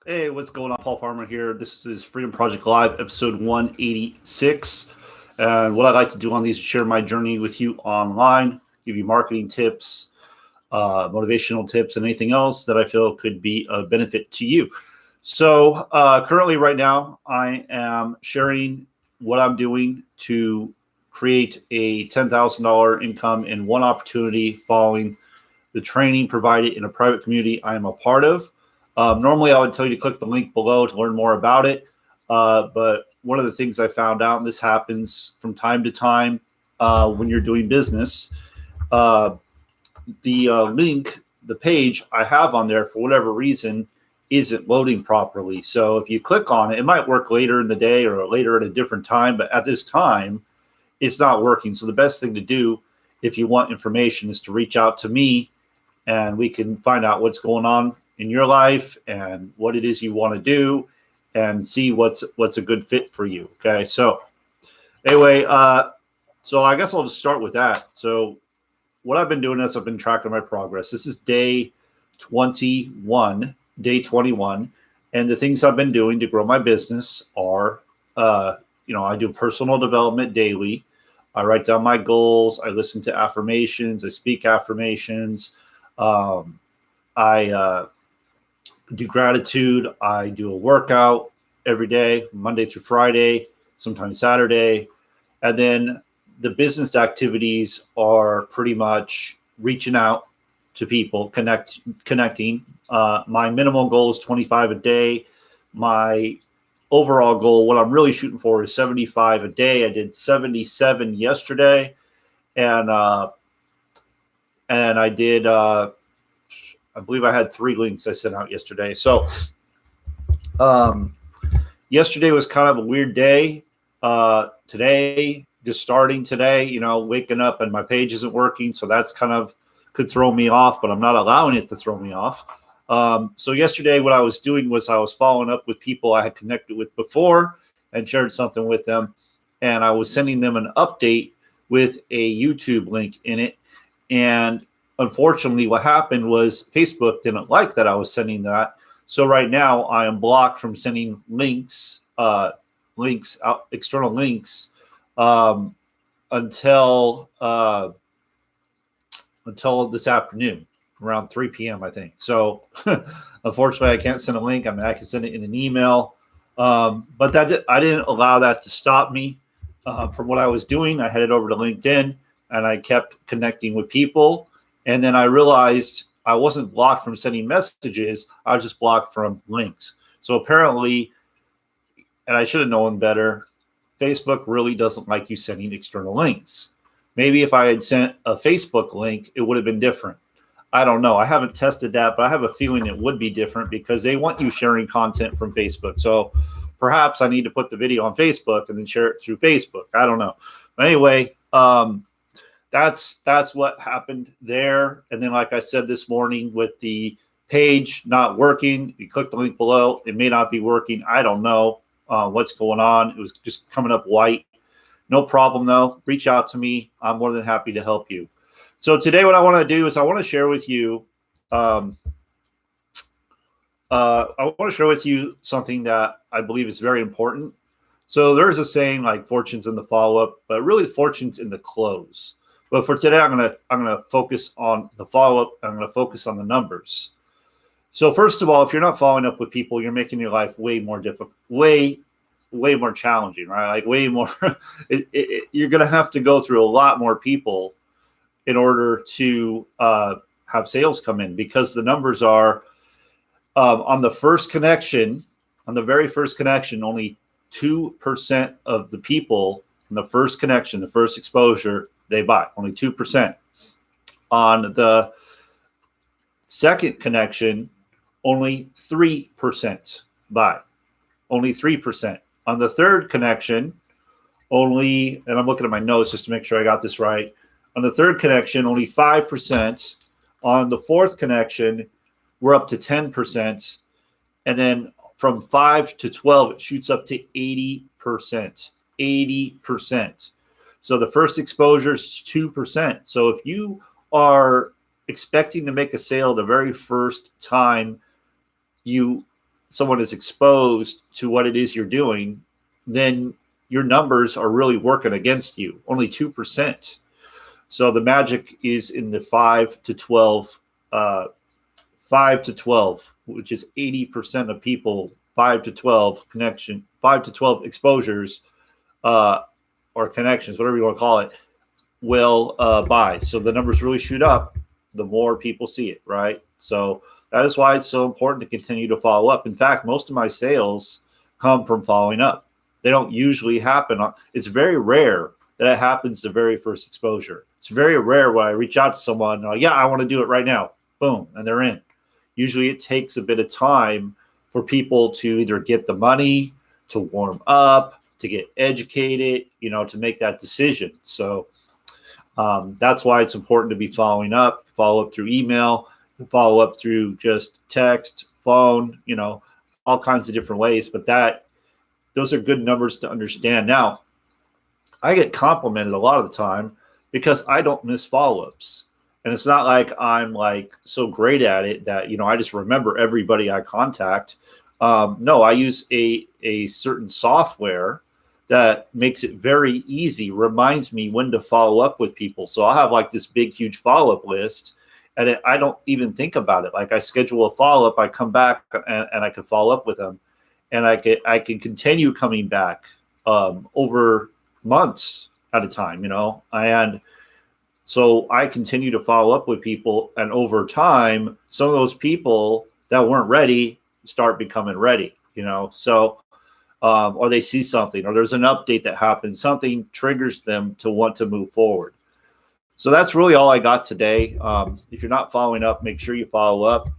Hey, what's going on? Paul Farmer here. This is Freedom Project Live, episode 186. And what I like to do on these is share my journey with you online, give you marketing tips, motivational tips, and anything else that I feel could be of benefit to you. So currently right now, I am sharing what I'm doing to create a $10,000 income in one opportunity following the training provided in a private community I am a part of. Normally, I would tell you to click the link below to learn more about it. But one of the things I found out, and this happens from time to time when you're doing business, the link, the page I have on there, for whatever reason, isn't loading properly. So if you click on it, it might work later in the day or later at a different time. But at this time, it's not working. So the best thing to do if you want information is to reach out to me, and we can find out what's going on in your life and what it is you want to do and see what's a good fit for you. Okay. So anyway, so I guess I'll just start with that. So what I've been doing is I've been tracking my progress. This is day 21. And the things I've been doing to grow my business are, I do personal development daily. I write down my goals. I listen to affirmations. I speak affirmations. I do gratitude. I do a workout every day, Monday through Friday, sometimes Saturday. And then the business activities are pretty much reaching out to people, connecting. My minimum goal is 25 a day. My overall goal, what I'm really shooting for, is 75 a day. I did 77 yesterday. And I did, I believe I had 3 links I sent out yesterday. So yesterday was kind of a weird day. Today, just starting today, waking up and my page isn't working. So that's kind of could throw me off, but I'm not allowing it to throw me off. So yesterday, what I was doing was I was following up with people I had connected with before and shared something with them. And I was sending them an update with a YouTube link in it. And unfortunately, what happened was Facebook didn't like that I was sending that. So right now I am blocked from sending external links until this afternoon around 3 p.m. I think. So unfortunately, I can't send a link. I mean, I can send it in an email, but I didn't allow that to stop me from what I was doing. I headed over to LinkedIn and I kept connecting with people. And then I realized I wasn't blocked from sending messages. I was just blocked from links. So apparently, and I should have known better, Facebook really doesn't like you sending external links. Maybe if I had sent a Facebook link, it would have been different. I don't know. I haven't tested that, but I have a feeling it would be different because they want you sharing content from Facebook. So perhaps I need to put the video on Facebook and then share it through Facebook. I don't know. But anyway, that's what happened there. And then, like I said this morning, with the page not working, you click the link below, it may not be working. I don't know what's going on. It was just coming up white. No problem, though. Reach out to me. I'm more than happy to help you. So today what I want to do is I want to share with you something that I believe is very important. So there's a saying like fortune's in the follow-up, but really fortune's in the close. But for today, I'm gonna focus on the follow-up. I'm gonna focus on the numbers. So first of all, if you're not following up with people, you're making your life way more difficult, way more challenging, right? Like way more. You're gonna have to go through a lot more people in order to have sales come in, because the numbers are on the first connection, on the very first connection, only 2% of the people in the first connection, the first exposure, they buy. Only 2%. On the second connection, only 3% buy. Only 3%. On the third connection, only, and I'm looking at my notes just to make sure I got this right. On the third connection, only 5%. On the fourth connection, we're up to 10%. And then from 5 to 12, it shoots up to 80%. 80%. So the first exposure is 2%. So if you are expecting to make a sale the very first time you someone is exposed to what it is you're doing, then your numbers are really working against you. Only 2%. So the magic is in the 5 to 12, 5 to 12, which is 80% of people, 5 to 12 connection, 5 to 12 exposures, or connections, whatever you want to call it, will buy. So the numbers really shoot up the more people see it, right? So that is why it's so important to continue to follow up. In fact, most of my sales come from following up. They don't usually happen. It's very rare that it happens the very first exposure. It's very rare when I reach out to someone, yeah, I want to do it right now. Boom, and they're in. Usually it takes a bit of time for people to either get the money, to warm up, to get educated, to make that decision. So that's why it's important to be following up, follow up through email, follow up through just text, phone, all kinds of different ways. But those are good numbers to understand. Now, I get complimented a lot of the time because I don't miss follow-ups. And it's not like I'm so great at it that, I just remember everybody I contact. No, I use a certain software that makes it very easy, reminds me when to follow up with people. So I'll have this big, huge follow-up list, and I don't even think about it. I schedule a follow-up, I come back and I can follow up with them, and I can continue coming back over months at a time, and so I continue to follow up with people, and over time, some of those people that weren't ready start becoming ready, so or they see something, or there's an update that happens, something triggers them to want to move forward. So that's really all I got today. If you're not following up, make sure you follow up.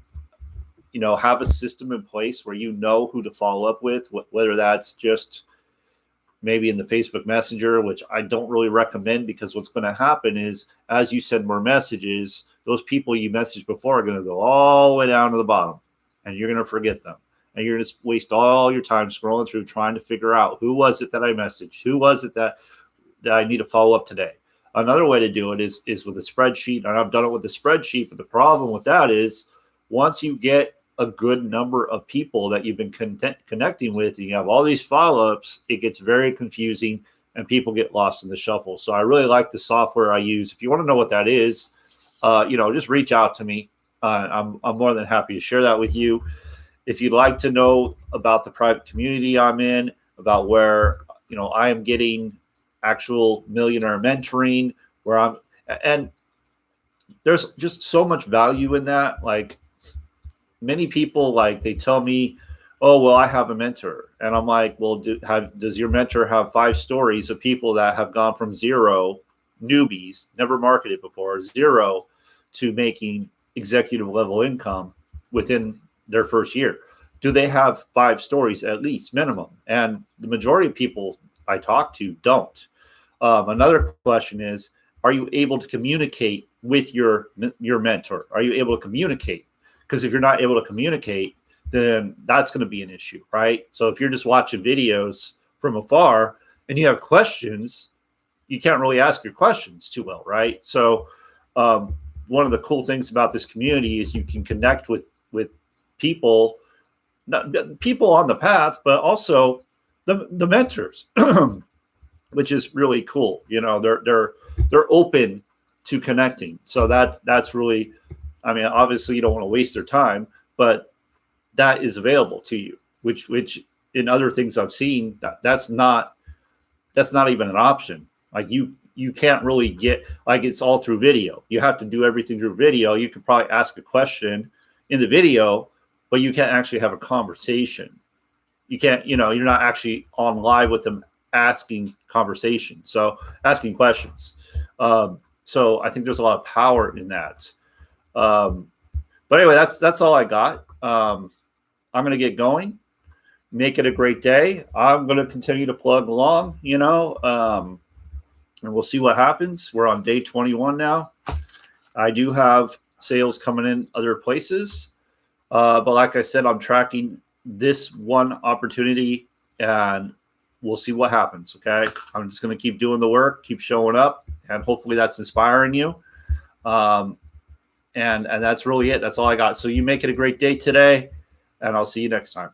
Have a system in place where you know who to follow up with, whether that's just maybe in the Facebook Messenger, which I don't really recommend, because what's going to happen is, as you send more messages, those people you messaged before are going to go all the way down to the bottom, and you're going to forget them. And you're going to waste all your time scrolling through trying to figure out who was it that I messaged, who was it that I need to follow up today. Another way to do it is with a spreadsheet, and I've done it with a spreadsheet, but the problem with that is once you get a good number of people that you've been connecting with, and you have all these follow-ups, it gets very confusing and people get lost in the shuffle. So I really like the software I use. If you want to know what that is, just reach out to me. I'm more than happy to share that with you. If you'd like to know about the private community I'm in, about where, I am getting actual millionaire mentoring, and there's just so much value in that. Many people, they tell me, oh, well, I have a mentor. And I'm like, well, does your mentor have 5 stories of people that have gone from zero, newbies, never marketed before, zero to making executive level income within their first year? Do they have 5 stories at least, minimum? And the majority of people I talk to don't. Another question is, are you able to communicate with your mentor? Are you able to communicate? Because if you're not able to communicate, then that's going to be an issue, right? So if you're just watching videos from afar and you have questions, you can't really ask your questions too well, right? So one of the cool things about this community is you can connect with people, not people on the path, but also the mentors, which is really cool. They're open to connecting. So that's really, obviously you don't want to waste their time, but that is available to you, which in other things I've seen, that's not even an option. You can't really get, it's all through video. You have to do everything through video. You could probably ask a question in the video, but you can't actually have a conversation. You can't, you're not actually on live with them asking questions. So I think there's a lot of power in that. But anyway, that's all I got. I'm going to get going. Make it a great day. I'm going to continue to plug along, and we'll see what happens. We're on day 21 now. I do have sales coming in other places. But like I said, I'm tracking this one opportunity, and we'll see what happens. Okay. I'm just going to keep doing the work, keep showing up, and hopefully that's inspiring you. And that's really it. That's all I got. So you make it a great day today, and I'll see you next time.